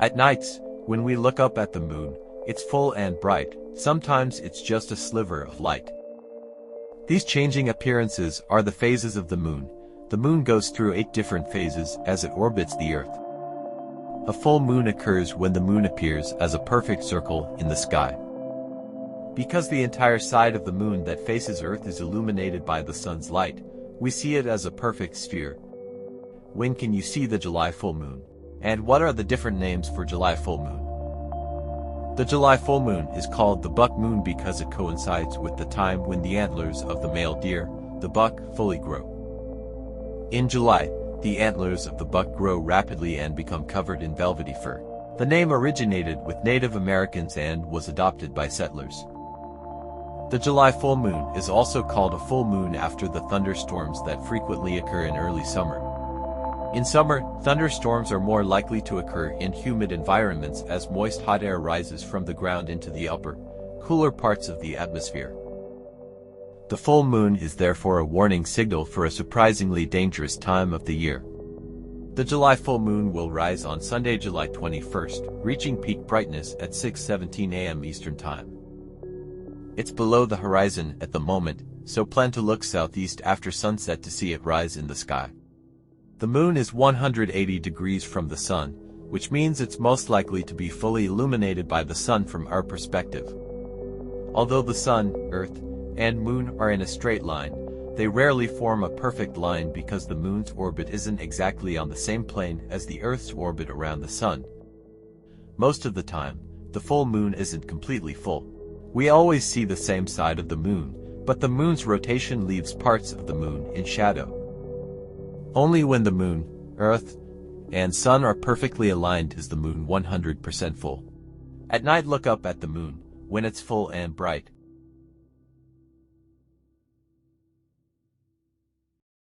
At nights, when we look up at the moon, it's full and bright. Sometimes it's just a sliver of light. These changing appearances are the phases of the moon. The moon goes through 8 different phases as it orbits the Earth. A full moon occurs when the moon appears as a perfect circle in the sky. Because the entire side of the moon that faces Earth is illuminated by the sun's light, we see it as a perfect sphere. When can you see the July full moon? And what are the different names for July full moon? The July full moon is called the buck moon because it coincides with the time when the antlers of the male deer, the buck, fully grow. In July, the antlers of the buck grow rapidly and become covered in velvety fur. The name originated with Native Americans and was adopted by settlers. The July full moon is also called a full moon after the thunderstorms that frequently occur in early summer. In summer, thunderstorms are more likely to occur in humid environments as moist hot air rises from the ground into the upper, cooler parts of the atmosphere. The full moon is therefore a warning signal for a surprisingly dangerous time of the year. The July full moon will rise on Sunday, July 21st, reaching peak brightness at 6:17 a.m. Eastern Time. It's below the horizon at the moment, so plan to look southeast after sunset to see it rise in the sky. The moon is 180 degrees from the sun, which means it's most likely to be fully illuminated by the sun from our perspective. Although the sun, Earth, and moon are in a straight line, they rarely form a perfect line because the moon's orbit isn't exactly on the same plane as the Earth's orbit around the sun. Most of the time, the full moon isn't completely full. We always see the same side of the moon, but the moon's rotation leaves parts of the moon in shadow. Only when the moon, Earth, and sun are perfectly aligned is the moon 100% full. At night, look up at the moon. When it's full and bright,